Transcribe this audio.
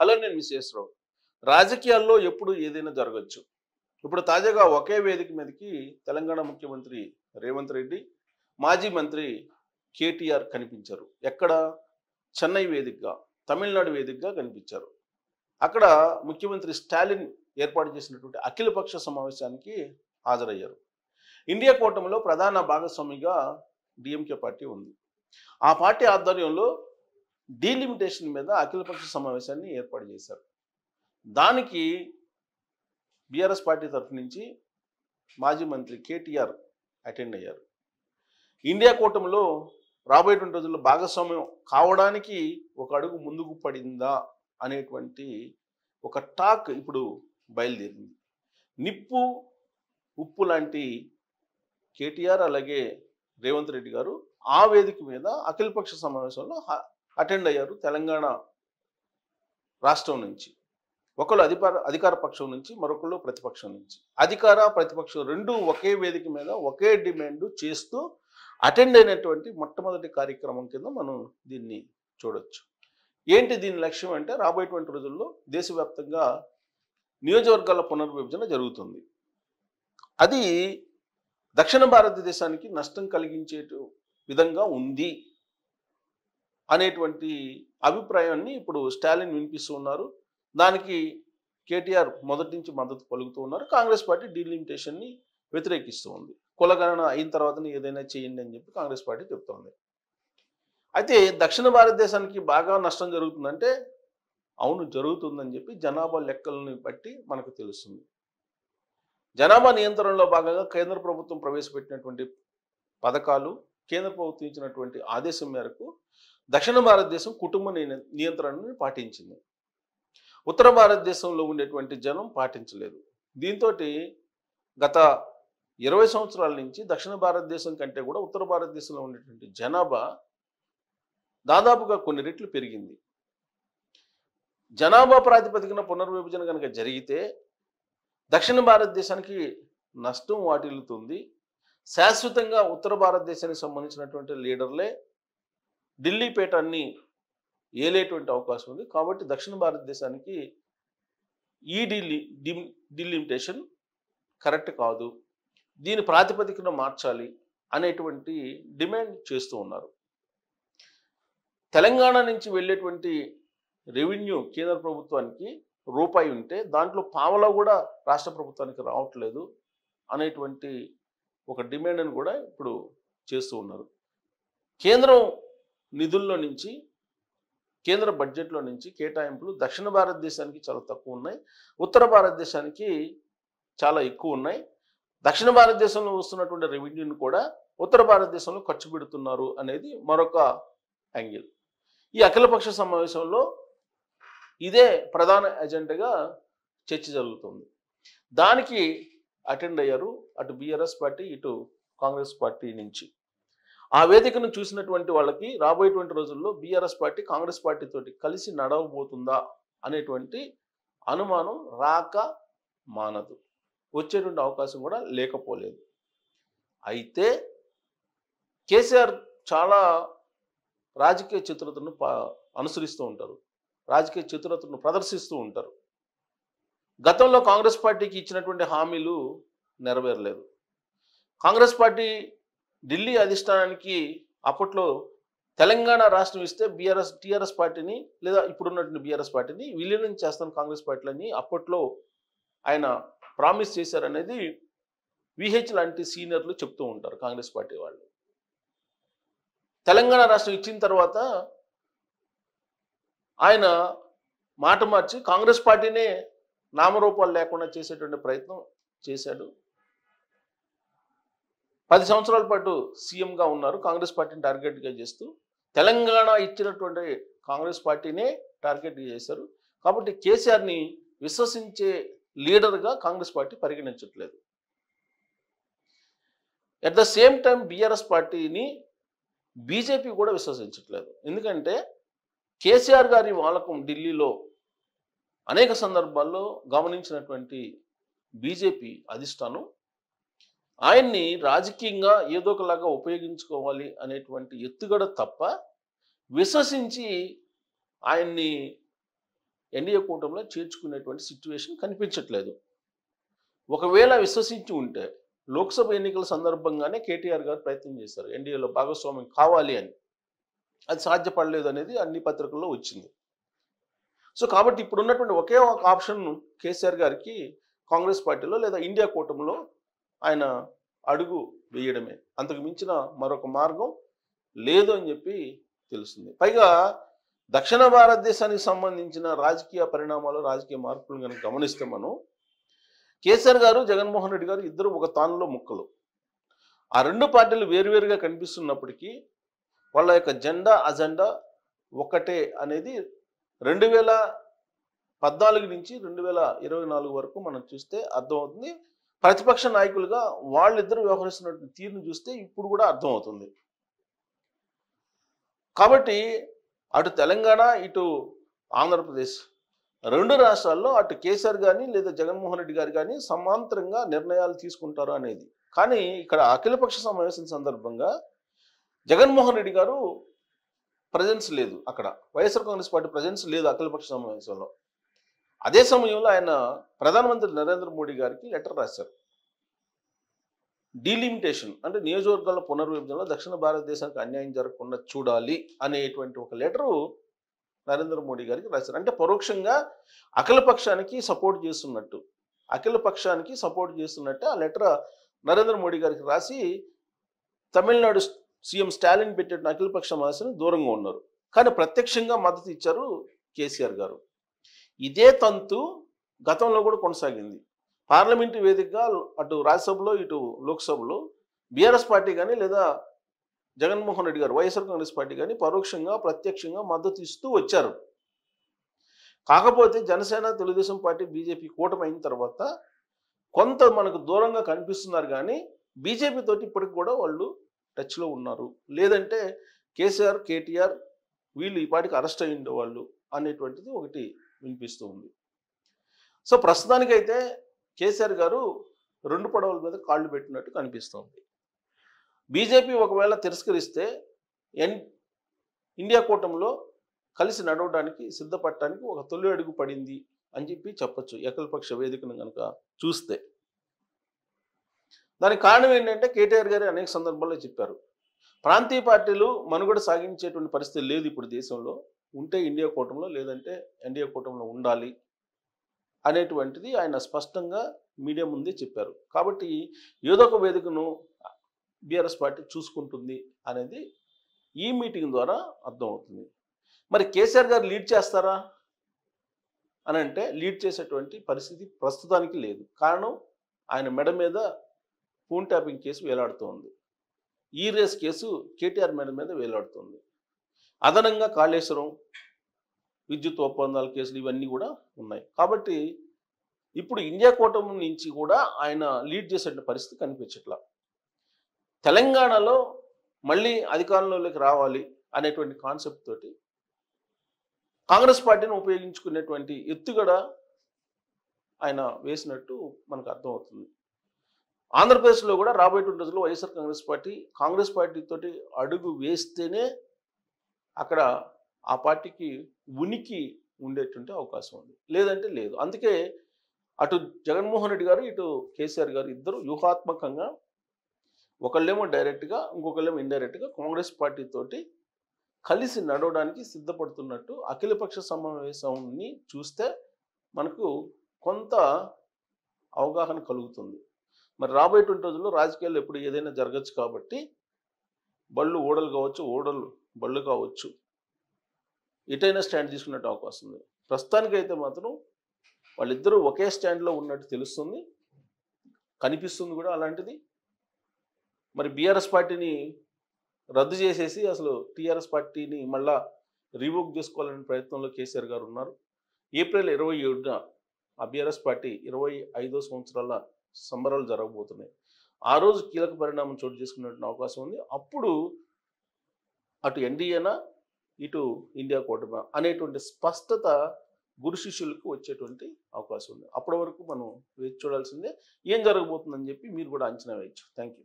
Hello, నేను miss. రాజకీయాల్లో ఎప్పుడు ఏదైనా జరగచ్చు. ఇప్పుడు తాజాగా ఒకే వేదిక మీదకి తెలంగాణ ముఖ్యమంత్రి రేవంత్ రెడ్డి, మాజీ మంత్రి కేటీఆర్ కనిపించారు. ఎక్కడ? చెన్నై వేదికగా, తమిళనాడు వేదికగా కనిపించారు. అక్కడ ముఖ్యమంత్రి స్టాలిన్ ఏర్పాటు చేసినటువంటి అఖిలపక్ష సమావేశానికి హాజరయ్యారు. ఇండియా కూటమిలో ప్రధాన భాగస్వామిగా డిఎంకే పార్టీ ఉంది. ఆ పార్టీ ఆధ్వర్యంలో డీలిమిటేషన్ మీద అఖిలపక్ష సమావేశాన్ని ఏర్పాటు చేశారు. దానికి బీఆర్ఎస్ పార్టీ తరఫు నుంచి మాజీ మంత్రి కేటీఆర్ అటెండ్ అయ్యారు. ఇండియా కూటమిలో రాబోయేటువంటి రోజుల్లో భాగస్వామ్యం కావడానికి ఒక అడుగు ముందుకు పడిందా అనేటువంటి ఒక టాక్ ఇప్పుడు బయలుదేరింది. నిప్పు ఉప్పు లాంటి కేటీఆర్ అలాగే రేవంత్ రెడ్డి గారు ఆ వేదిక మీద అఖిలపక్ష సమావేశంలో అటెండ్ అయ్యారు. తెలంగాణ రాష్ట్రం నుంచి ఒకళ్ళు అధికార పక్షం నుంచి, మరొకళ్ళు ప్రతిపక్షం నుంచి. అధికార ప్రతిపక్షం రెండు ఒకే వేదిక మీద ఒకే డిమాండ్ చేస్తూ అటెండ్ అయినటువంటి మొట్టమొదటి కార్యక్రమం కింద మనం దీన్ని చూడొచ్చు. ఏంటి దీని లక్ష్యం అంటే, రాబోయేటువంటి రోజుల్లో దేశవ్యాప్తంగా నియోజకవర్గాల పునర్విభజన జరుగుతుంది. అది దక్షిణ భారతదేశానికి నష్టం కలిగించే విధంగా ఉంది అనేటువంటి అభిప్రాయాన్ని ఇప్పుడు స్టాలిన్ వినిపిస్తూ ఉన్నారు. దానికి కేటీఆర్ మొదటి నుంచి మద్దతు పలుకుతూ ఉన్నారు. కాంగ్రెస్ పార్టీ డీలిమిటేషన్ని వ్యతిరేకిస్తూ ఉంది. కులగణన అయిన తర్వాతనే ఏదైనా చేయండి అని చెప్పి కాంగ్రెస్ పార్టీ చెప్తోంది. అయితే దక్షిణ భారతదేశానికి బాగా నష్టం జరుగుతుందంటే అవును జరుగుతుందని చెప్పి జనాభా లెక్కలను బట్టి మనకు తెలుస్తుంది. జనాభా నియంత్రణలో భాగంగా కేంద్ర ప్రభుత్వం ప్రవేశపెట్టినటువంటి పథకాలు, కేంద్ర ప్రభుత్వం ఇచ్చినటువంటి ఆదేశం మేరకు దక్షిణ భారతదేశం కుటుంబ నియంత్రణను పాటించింది. ఉత్తర భారతదేశంలో ఉండేటువంటి జనం పాటించలేదు. దీంతో గత 20 సంవత్సరాల నుంచి దక్షిణ భారతదేశం కంటే కూడా ఉత్తర భారతదేశంలో ఉండేటువంటి జనాభా దాదాపుగా కొన్ని రెట్లు పెరిగింది. జనాభా ప్రాతిపదికన పునర్విభజన కనుక జరిగితే దక్షిణ భారతదేశానికి నష్టం వాటిల్లుతుంది. శాశ్వతంగా ఉత్తర భారతదేశానికి సంబంధించినటువంటి లీడర్లే ఢిల్లీ పీఠాన్ని ఏలేటువంటి అవకాశం ఉంది. కాబట్టి దక్షిణ భారతదేశానికి ఈ డీలిమిటేషన్ కరెక్ట్ కాదు, దీని ప్రాతిపదికన మార్చాలి అనేటువంటి డిమాండ్ చేస్తూ ఉన్నారు. తెలంగాణ నుంచి వెళ్ళేటువంటి రెవెన్యూ కేంద్ర ప్రభుత్వానికి రూపాయి ఉంటే దాంట్లో పావలా కూడా రాష్ట్ర ప్రభుత్వానికి రావట్లేదు అనేటువంటి ఒక డిమాండ్ని కూడా ఇప్పుడు చేస్తూ ఉన్నారు. కేంద్రం నిధుల్లో నుంచి, కేంద్ర బడ్జెట్లో నుంచి కేటాయింపులు దక్షిణ భారతదేశానికి చాలా తక్కువ ఉన్నాయి, ఉత్తర భారతదేశానికి చాలా ఎక్కువ ఉన్నాయి. దక్షిణ భారతదేశంలో వస్తున్నటువంటి రెవెన్యూని కూడా ఉత్తర భారతదేశంలో ఖర్చు పెడుతున్నారు అనేది మరొక యాంగిల్. ఈ అఖిలపక్ష సమావేశంలో ఇదే ప్రధాన ఎజెండాగా చర్చ జరుగుతుంది. దానికి అటెండ్ అయ్యారు అటు బీఆర్ఎస్ పార్టీ, ఇటు కాంగ్రెస్ పార్టీ నుంచి. ఆ వేదికను చూసినటువంటి వాళ్ళకి రాబోయేటువంటి రోజుల్లో బీఆర్ఎస్ పార్టీ కాంగ్రెస్ పార్టీతోటి కలిసి నడవబోతుందా అనేటువంటి అనుమానం రాక మానదు. వచ్చేటువంటి అవకాశం కూడా లేకపోలేదు. అయితే కేసీఆర్ చాలా రాజకీయ చతురతను అనుసరిస్తూ ఉంటారు, రాజకీయ చతురతను ప్రదర్శిస్తూ ఉంటారు. గతంలో కాంగ్రెస్ పార్టీకి ఇచ్చినటువంటి హామీలు నెరవేరలేదు. కాంగ్రెస్ పార్టీ ఢిల్లీ అధిష్టానానికి అప్పట్లో తెలంగాణ రాష్ట్రం ఇస్తే టీఆర్ఎస్ పార్టీని లేదా ఇప్పుడున్నటువంటి బీఆర్ఎస్ పార్టీని విలీనం చేస్తాను కాంగ్రెస్ పార్టీలని అప్పట్లో ఆయన ప్రామిస్ చేశారనేది విహెచ్ లాంటి సీనియర్లు చెప్తూ ఉంటారు కాంగ్రెస్ పార్టీ వాళ్ళు. తెలంగాణ రాష్ట్రం ఇచ్చిన తర్వాత ఆయన మాట మార్చి కాంగ్రెస్ పార్టీనే నామరూపాలు లేకుండా చేసేటువంటి ప్రయత్నం చేశాడు. 10 సంవత్సరాల పాటు సీఎంగా ఉన్నారు. కాంగ్రెస్ పార్టీని టార్గెట్గా చేస్తూ తెలంగాణ ఇచ్చినటువంటి కాంగ్రెస్ పార్టీనే టార్గెట్గా చేశారు. కాబట్టి కేసీఆర్ని విశ్వసించే లీడర్గా కాంగ్రెస్ పార్టీ పరిగణించట్లేదు. At the same time BRS పార్టీని బీజేపీ కూడా విశ్వసించట్లేదు. ఎందుకంటే కేసీఆర్ గారి వాలకం ఢిల్లీలో అనేక సందర్భాల్లో గమనించినటువంటి బీజేపీ అధిష్టానం ఆయన్ని రాజకీయంగా ఏదో ఒకలాగా ఉపయోగించుకోవాలి అనేటువంటి ఎత్తుగడ తప్ప విశ్వసించి ఆయన్ని ఎన్డీఏ కూటమిలో చేర్చుకునేటువంటి సిచ్యువేషన్ కనిపించట్లేదు. ఒకవేళ విశ్వసించి ఉంటే లోక్సభ ఎన్నికల సందర్భంగానే కేటీఆర్ గారు ప్రయత్నం చేశారు ఎన్డీఏలో భాగస్వామ్యం కావాలి అని. అది సాధ్యపడలేదు అనేది అన్ని పత్రికల్లో వచ్చింది. సో కాబట్టి ఇప్పుడు ఉన్నటువంటి ఒకే ఒక ఆప్షన్ కేసీఆర్ గారికి కాంగ్రెస్ పార్టీలో లేదా ఇండియా కూటమిలో ఆయన అడుగు వేయడమే. అంతకు మించిన మరొక మార్గం లేదు అని చెప్పి తెలుస్తుంది. పైగా దక్షిణ భారతదేశానికి సంబంధించిన రాజకీయ పరిణామాలు, రాజకీయ మార్పులు కనుక గమనిస్తే మనం కేసీఆర్ గారు, జగన్మోహన్ రెడ్డి గారు ఇద్దరు ఒక తానులో ముక్కలు. ఆ రెండు పార్టీలు వేరువేరుగా కనిపిస్తున్నప్పటికీ వాళ్ళ యొక్క అజెండా ఒకటే అనేది 2014 నుంచి 2024 వరకు మనం చూస్తే అర్థమవుతుంది. ప్రతిపక్ష నాయకులుగా వాళ్ళిద్దరు వ్యవహరిస్తున్న తీరును చూస్తే ఇప్పుడు కూడా అర్థమవుతుంది. కాబట్టి అటు తెలంగాణ, ఇటు ఆంధ్రప్రదేశ్ రెండు రాష్ట్రాల్లో అటు కేసీఆర్ కానీ లేదా జగన్మోహన్ రెడ్డి గారు కానీ సమాంతరంగా నిర్ణయాలు తీసుకుంటారు అనేది. కానీ ఇక్కడ అఖిలపక్ష సమావేశం సందర్భంగా జగన్మోహన్ రెడ్డి గారు ప్రజెన్స్ లేదు. అక్కడ వైఎస్ఆర్ కాంగ్రెస్ పార్టీ ప్రజెన్స్ లేదు అఖిలపక్ష సమావేశంలో. అదే సమయంలో ఆయన ప్రధానమంత్రి నరేంద్ర మోడీ గారికి లెటర్ రాశారు. డీలిమిటేషన్ అంటే నియోజకవర్గాల పునర్విభజనలో దక్షిణ భారతదేశానికి అన్యాయం జరగకుండా చూడాలి అనేటువంటి ఒక లెటరు నరేంద్ర మోడీ గారికి రాశారు. అంటే పరోక్షంగా అఖిలపక్షానికి సపోర్ట్ చేస్తున్నట్టే ఆ లెటర్ నరేంద్ర మోడీ గారికి రాసి తమిళనాడు సీఎం స్టాలిన్ పెట్టిన అఖిలపక్ష సమావేశాన్ని దూరంగా ఉన్నారు. కానీ ప్రత్యక్షంగా మద్దతు ఇచ్చారు కేసీఆర్ గారు. ఇదే తంతు గతంలో కూడా కొనసాగింది. పార్లమెంటు వేదికగా అటు రాజ్యసభలో ఇటు లోక్సభలో బీఆర్ఎస్ పార్టీ కానీ లేదా జగన్మోహన్ రెడ్డి గారు వైఎస్ఆర్ కాంగ్రెస్ పార్టీ కానీ పరోక్షంగా ప్రత్యక్షంగా మద్దతు ఇస్తూ వచ్చారు. కాకపోతే జనసేన, తెలుగుదేశం పార్టీ, బీజేపీ కూటమి అయిన తర్వాత కొంత మనకు దూరంగా కనిపిస్తున్నారు. కానీ బీజేపీ తోటి ఇప్పటికి కూడా వాళ్ళు టచ్లో ఉన్నారు. లేదంటే కేసీఆర్, కేటీఆర్ వీళ్ళు ఈ పార్టీకి అరెస్ట్ అయి ఉండేవాళ్ళు అనేటువంటిది ఒకటి వినిపిస్తూ ఉంది. సో ప్రస్తుతానికైతే కేసీఆర్ గారు రెండు పడవల మీద కాళ్ళు పెట్టినట్టు కనిపిస్తోంది. బీజేపీ ఒకవేళ తిరస్కరిస్తే ఇండియా కూటమిలో కలిసి నడవడానికి సిద్ధపడటానికి ఒక తొలి అడుగు పడింది అని చెప్పి చెప్పచ్చు అఖిలపక్ష వేదికను కనుక చూస్తే. దానికి కారణం ఏంటంటే కేటీఆర్ గారు అనేక సందర్భాల్లో చెప్పారు, ప్రాంతీయ పార్టీలు మనుగడ సాగించేటువంటి పరిస్థితి లేదు ఇప్పుడు దేశంలో. ఉంటే ఇండియా కూటమిలో, లేదంటే ఎన్డీఏ కూటమిలో ఉండాలి అనేటువంటిది ఆయన స్పష్టంగా మీడియా ముందే చెప్పారు. కాబట్టి ఏదో ఒక వేదికను బీఆర్ఎస్ పార్టీ చూసుకుంటుంది అనేది ఈ మీటింగ్ ద్వారా అర్థమవుతుంది. మరి కేసీఆర్ గారు లీడ్ చేస్తారా అని అంటే లీడ్ చేసేటువంటి పరిస్థితి ప్రస్తుతానికి లేదు. కారణం ఆయన మెడ మీద ఫోన్ ట్యాపింగ్ కేసు వేలాడుతోంది. ఈ రేస్ కేసు కేటీఆర్ మెడ మీద వేలాడుతోంది. అదనంగా కాళేశ్వరం, విద్యుత్ ఒప్పందాల కేసులు ఇవన్నీ కూడా ఉన్నాయి. కాబట్టి ఇప్పుడు ఇండియా కూటమి నుంచి కూడా ఆయన లీడ్ చేసే పరిస్థితి కనిపించట్లా. తెలంగాణలో మళ్ళీ అధికారంలోకి రావాలి అనేటువంటి కాన్సెప్ట్ తోటి కాంగ్రెస్ పార్టీని ఉపయోగించుకునేటువంటి ఎత్తుగడ ఆయన వేసినట్టు మనకు అర్థమవుతుంది. ఆంధ్రప్రదేశ్లో కూడా రాబోయేటువంటి రోజుల్లో వైఎస్ఆర్ కాంగ్రెస్ పార్టీతోటి అడుగు వేస్తేనే అక్కడ ఆ పార్టీకి ఉనికి ఉండేటువంటి అవకాశం ఉంది, లేదంటే లేదు. అందుకే అటు జగన్మోహన్ రెడ్డి గారు, ఇటు కేసీఆర్ గారు ఇద్దరు వ్యూహాత్మకంగా ఒకళ్ళేమో డైరెక్ట్గా, ఇంకొకళ్ళేమో ఇండైరెక్ట్గా కాంగ్రెస్ పార్టీతోటి కలిసి నడవడానికి సిద్ధపడుతున్నట్టు అఖిలపక్ష సమావేశాన్ని చూస్తే మనకు కొంత అవగాహన కలుగుతుంది. మరి రాబోయేటువంటి రోజుల్లో రాజకీయాల్లో ఎప్పుడు ఏదైనా జరగచ్చు కాబట్టి బళ్ళు ఓడలు కావచ్చు, ఓడలు బళ్ళు కావచ్చు, ఎటైనా స్టాండ్ తీసుకున్నట్టు అవకాశం ఉంది. ప్రస్తుతానికైతే మాత్రం వాళ్ళిద్దరూ ఒకే స్టాండ్లో ఉన్నట్టు తెలుస్తుంది, కనిపిస్తుంది కూడా అలాంటిది. మరి బీఆర్ఎస్ పార్టీని రద్దు చేసేసి అసలు టీఆర్ఎస్ పార్టీని మళ్ళా రివోక్ చేసుకోవాలనే ప్రయత్నంలో కేసీఆర్ గారు ఉన్నారు. ఏప్రిల్ 27న ఆ బీఆర్ఎస్ పార్టీ 25వ సంవత్సరాల సంబరాలు జరగబోతున్నాయి. ఆ రోజు కీలక పరిణామం చోటు చేసుకున్నటువంటి అవకాశం ఉంది. అప్పుడు అటు ఎన్డీఏనా, ఇటు ఇండియా కూటమి అనేటువంటి స్పష్టత గురు శిష్యులకు వచ్చేటువంటి అవకాశం ఉంది. అప్పటి వరకు మనం వేచి చూడాల్సిందే. ఏం జరగబోతుందని చెప్పి మీరు కూడా అంచనా వేయచ్చు. Thank you.